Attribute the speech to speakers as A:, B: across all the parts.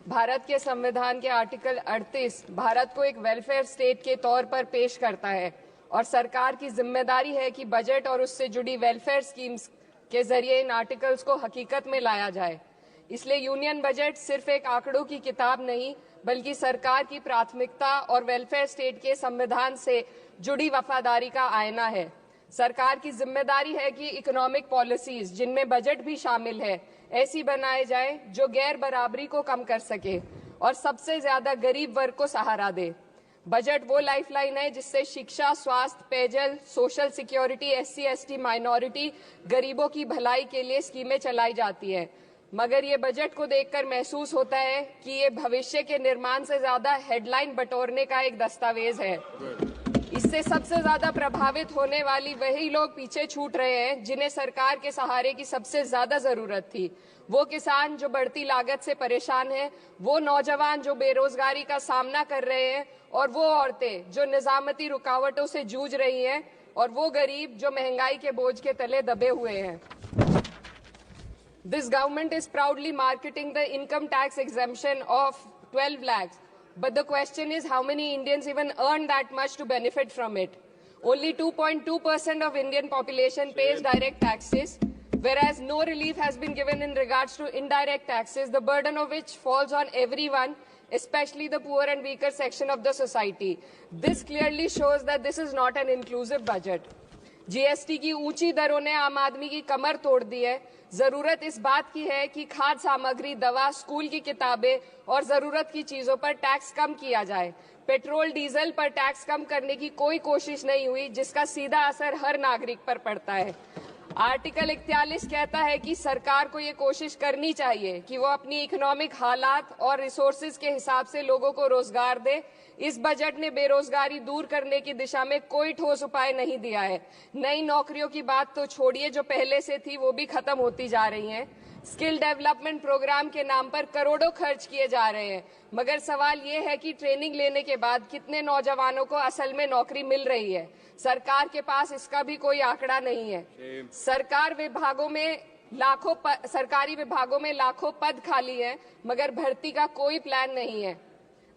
A: भारत के संविधान के आर्टिकल 38 भारत को एक वेलफेयर स्टेट के तौर पर पेश करता है और सरकार की जिम्मेदारी है कि बजट और उससे जुड़ी वेलफेयर स्कीम्स के जरिए इन आर्टिकल्स को हकीकत में लाया जाए। इसलिए यूनियन बजट सिर्फ एक आंकड़ों की किताब नहीं, बल्कि सरकार की प्राथमिकता और वेलफेयर स्टेट के संविधान से जुड़ी वफादारी का आईना है। सरकार की जिम्मेदारी है कि इकोनॉमिक पॉलिसीज, जिनमें बजट भी शामिल है, ऐसी बनाए जाए जो गैर बराबरी को कम कर सके और सबसे ज्यादा गरीब वर्ग को सहारा दे। बजट वो लाइफलाइन है जिससे शिक्षा, स्वास्थ्य, पेयजल, social security, SC, ST, minority, गरीबों की भलाई के लिए स्कीमें चलाई जाती है। मगर ये बजट को देखकर महसूस होता है कि ये भविष्य के निर्माण से ज्यादा हेडलाइन बटोरने का एक दस्तावेज है। इससे सबसे ज्यादा प्रभावित होने वाली वही लोग पीछे छूट रहे हैं जिन्हें सरकार के सहारे की सबसे ज्यादा जरूरत थी। वो किसान जो बढ़ती लागत से परेशान हैं, वो नौजवान जो बेरोजगारी का सामना कर रहे हैं, और वो औरतें जो निजामती रुकावटों से जूझ रही हैं, और वो गरीब जो महंगाई के बोझ के तले दबे हुए हैं। This government is proudly marketing the income tax exemption of 12 lakhs. But the question is, how many Indians even earn that much to benefit from it? Only 2.2% of Indian population pays direct taxes, whereas no relief has been given in regards to indirect taxes, the burden of which falls on everyone, especially the poor and weaker section of the society. This clearly shows that this is not an inclusive budget. GST की ऊंची दरों ने आम आदमी की कमर तोड़ दी है। जरूरत इस बात की है कि खाद्य सामग्री, दवा, स्कूल की किताबें और जरूरत की चीजों पर टैक्स कम किया जाए। पेट्रोल, डीजल पर टैक्स कम करने की कोई कोशिश नहीं हुई, जिसका सीधा असर हर नागरिक पर पड़ता है। आर्टिकल 41 कहता है कि सरकार को ये कोशिश करनी चाहिए कि वो अपनी इकोनॉमिक हालात और रिसोर्सेज के हिसाब से लोगों को रोजगार दे। इस बजट ने बेरोजगारी दूर करने की दिशा में कोई ठोस उपाय नहीं दिया है। नई नौकरियों की बात तो छोड़िए, जो पहले से थी वो भी खत्म होती जा रही हैं। स्किल डेवलपमेंट प्रोग्राम के नाम पर करोड़ों खर्च किए जा रहे हैं, मगर सवाल ये है कि ट्रेनिंग लेने के बाद कितने नौजवानों को असल में नौकरी मिल रही है। सरकार के पास इसका भी कोई आंकड़ा नहीं है। सरकारी विभागों में लाखों पद खाली हैं, मगर भर्ती का कोई प्लान नहीं है।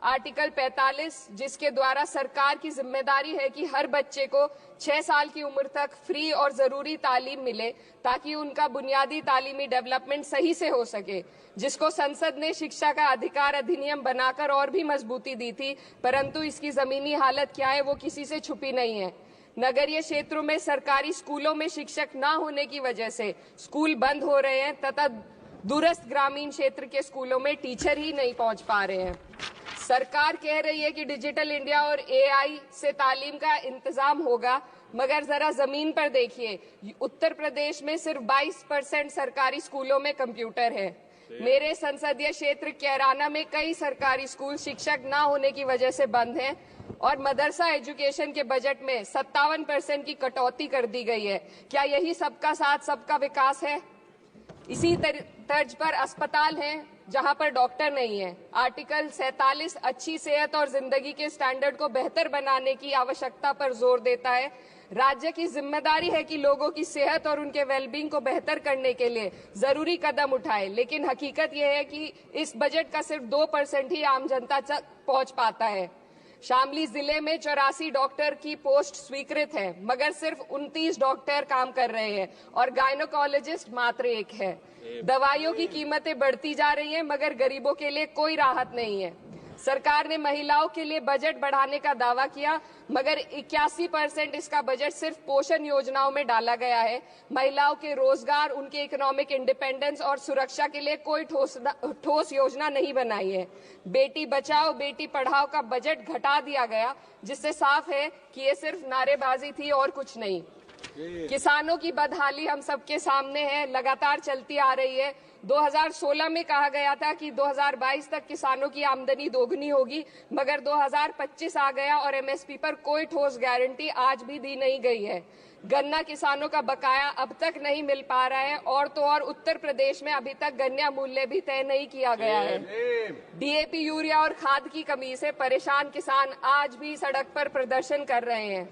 A: आर्टिकल 45, जिसके द्वारा सरकार की जिम्मेदारी है कि हर बच्चे को 6 साल की उम्र तक फ्री और जरूरी तालीम मिले ताकि उनका बुनियादी तालीमी डेवलपमेंट सही से हो सके, जिसको संसद ने शिक्षा का अधिकार अधिनियम बनाकर और भी मजबूती दी थी, परंतु इसकी जमीनी हालत क्या है वो किसी से छुपी नहीं है। नगरीय क्षेत्रों में सरकारी स्कूलों में शिक्षक न होने की वजह से स्कूल बंद हो रहे हैं तथा दूरस्थ ग्रामीण क्षेत्र के स्कूलों में टीचर ही नहीं पहुंच पा रहे हैं। सरकार कह रही है कि डिजिटल इंडिया और AI से तालीम का इंतजाम होगा, मगर जरा जमीन पर देखिए, उत्तर प्रदेश में सिर्फ 22% सरकारी स्कूलों में कंप्यूटर है। मेरे संसदीय क्षेत्र कैराना में कई सरकारी स्कूल शिक्षक न होने की वजह से बंद हैं और मदरसा एजुकेशन के बजट में 57% की कटौती कर दी गई है। क्या यही सबका साथ सबका विकास है? इसी तर्ज पर अस्पताल हैं जहां पर डॉक्टर नहीं है। आर्टिकल 47 अच्छी सेहत और जिंदगी के स्टैंडर्ड को बेहतर बनाने की आवश्यकता पर जोर देता है। राज्य की जिम्मेदारी है कि लोगों की सेहत और उनके वेलबींग को बेहतर करने के लिए जरूरी कदम उठाए, लेकिन हकीकत यह है कि इस बजट का सिर्फ 2% ही आम जनता तक पहुंच पाता है। शामली जिले में 84 डॉक्टर की पोस्ट स्वीकृत है, मगर सिर्फ 29 डॉक्टर काम कर रहे हैं और गायनोकोलॉजिस्ट मात्र 1 है। दवाइयों की कीमतें बढ़ती जा रही हैं, मगर गरीबों के लिए कोई राहत नहीं है। सरकार ने महिलाओं के लिए बजट बढ़ाने का दावा किया, मगर 81% इसका बजट सिर्फ पोषण योजनाओं में डाला गया है। महिलाओं के रोजगार, उनके इकोनॉमिक इंडिपेंडेंस और सुरक्षा के लिए कोई ठोस योजना नहीं बनाई है। बेटी बचाओ बेटी पढ़ाओ का बजट घटा दिया गया, जिससे साफ है कि ये सिर्फ नारेबाजी थी और कुछ नहीं। किसानों की बदहाली हम सबके सामने है, लगातार चलती आ रही है। 2016 में कहा गया था कि 2022 तक किसानों की आमदनी दोगुनी होगी, मगर 2025 आ गया और MSP पर कोई ठोस गारंटी आज भी दी नहीं गई है। गन्ना किसानों का बकाया अब तक नहीं मिल पा रहा है, और तो और उत्तर प्रदेश में अभी तक गन्ना मूल्य भी तय नहीं किया गया है। DAP, यूरिया और खाद की कमी से परेशान किसान आज भी सड़क पर प्रदर्शन कर रहे हैं।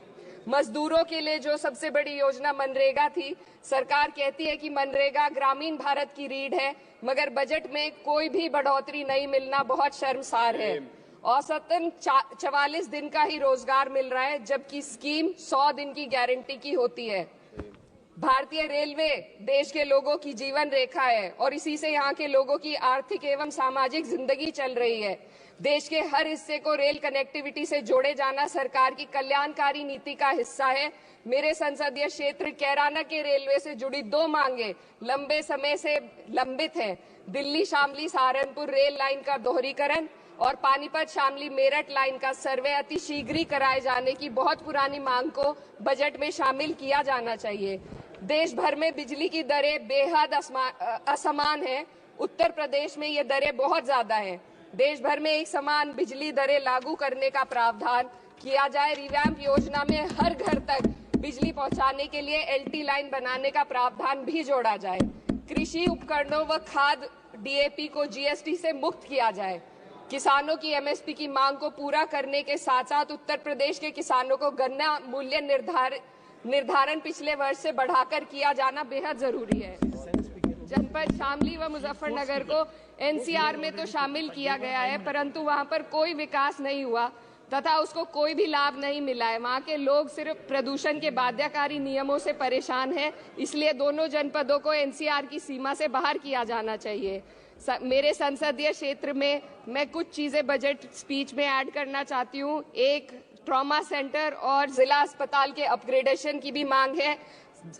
A: मजदूरों के लिए जो सबसे बड़ी योजना मनरेगा थी, सरकार कहती है कि मनरेगा ग्रामीण भारत की रीढ़ है, मगर बजट में कोई भी बढ़ोतरी नहीं मिलना बहुत शर्मसार है। औसतन 44 दिन का ही रोजगार मिल रहा है, जबकि स्कीम 100 दिन की गारंटी की होती है। भारतीय रेलवे देश के लोगों की जीवन रेखा है और इसी से यहाँ के लोगों की आर्थिक एवं सामाजिक जिंदगी चल रही है। देश के हर हिस्से को रेल कनेक्टिविटी से जोड़े जाना सरकार की कल्याणकारी नीति का हिस्सा है। मेरे संसदीय क्षेत्र कैराना के रेलवे से जुड़ी 2 मांगे लंबे समय से लंबित हैं। दिल्ली शामली सहारनपुर रेल लाइन का दोहरीकरण और पानीपत शामली मेरठ लाइन का सर्वे अति शीघ्र ही कराए जाने की बहुत पुरानी मांग को बजट में शामिल किया जाना चाहिए। देश भर में बिजली की दरें बेहद असमान है। उत्तर प्रदेश में ये दरें बहुत ज्यादा हैं। देश भर में एक समान बिजली दरें लागू करने का प्रावधान किया जाए। रिवैम्प योजना में हर घर तक बिजली पहुंचाने के लिए एलटी लाइन बनाने का प्रावधान भी जोड़ा जाए। कृषि उपकरणों व खाद डीएपी को जीएसटी से मुक्त किया जाए। किसानों की एमएसपी की मांग को पूरा करने के साथ साथ उत्तर प्रदेश के किसानों को गन्ना मूल्य निर्धारण पिछले वर्ष से बढ़ाकर किया जाना बेहद जरूरी है। जनपद शामली व मुजफ्फरनगर को एनसीआर में तो शामिल किया गया है, परंतु वहां पर कोई विकास नहीं हुआ तथा उसको कोई भी लाभ नहीं मिला है। वहां के लोग सिर्फ प्रदूषण के बाध्यकारी नियमों से परेशान हैं, इसलिए दोनों जनपदों को एनसीआर की सीमा से बाहर किया जाना चाहिए। मेरे संसदीय क्षेत्र में मैं कुछ चीजें बजट स्पीच में ऐड करना चाहती हूँ। एक, ट्रॉमा सेंटर और जिला अस्पताल के अपग्रेडेशन की भी मांग है।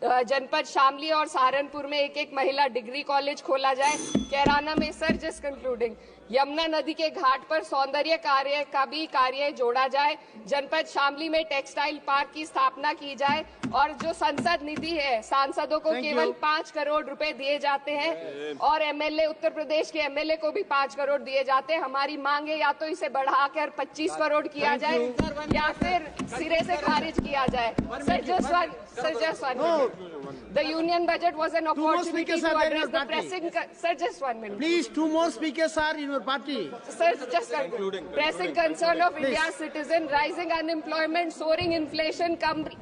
A: जनपद शामली और सहारनपुर में एक महिला डिग्री कॉलेज खोला जाए। कैराना में सर जस्ट कंक्लूडिंग यमुना नदी के घाट पर सौंदर्य कार्य का भी कार्य जोड़ा जाए। जनपद शामली में टेक्सटाइल पार्क की स्थापना की जाए और जो संसद निधि है सांसदों को केवल 5 करोड़ रुपए दिए जाते हैं और एमएलए उत्तर प्रदेश के एमएलए को भी 5 करोड़ दिए जाते हैं। हमारी मांग है या तो इसे बढ़ाकर 25 करोड़ किया जाए या फिर सिरे से खारिज किया जाए। The union budget was an opportunity to address the pressing. Sir, just 1 minute.
B: Please, 2 more speakers are in your party.
A: Sir, just pressing concern of India's citizen, rising unemployment, soaring inflation,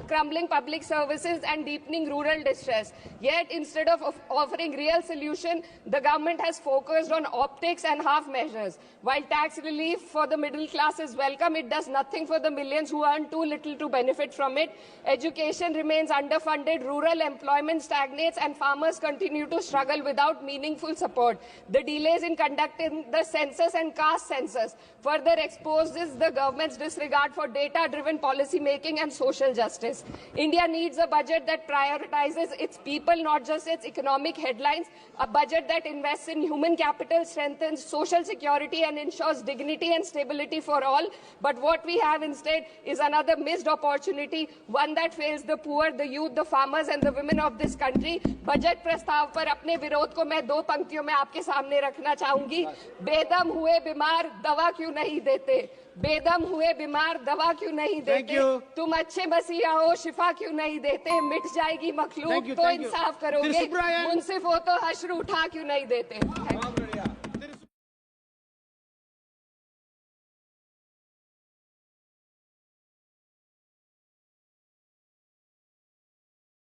A: crumbling public services, and deepening rural distress. Yet, instead of offering real solution, the government has focused on optics and half measures. While tax relief for the middle class is welcome, it does nothing for the millions who earn too little to benefit from it. Education remains underfunded, rural employment stagnates, and farmers continue to struggle without meaningful support. The delays in conducting the census and caste census further exposes the government's disregard for data-driven policy making and social justice. India needs a budget that prioritizes its people, not just its economic headlines, a budget that invests in human capital, strengthens social security, and ensures dignity and stability for all. But what we have instead is another missed opportunity, one that fails the poor, the youth, the farmers, and the women of this country. Budget प्रस्ताव पर अपने विरोध को मैं 2 पंक्तियों में आपके सामने रखना चाहूंगी। बेदम हुए बीमार दवा क्यों नहीं देते? बेदम हुए बीमार दवा क्यों नहीं देते? तुम अच्छे मसीहा हो, शिफा क्यों नहीं देते? मिट जाएगी मखलूक तो इंसाफ करोगे, मुनसिफ हो तो हश्र उठा क्यों नहीं देते?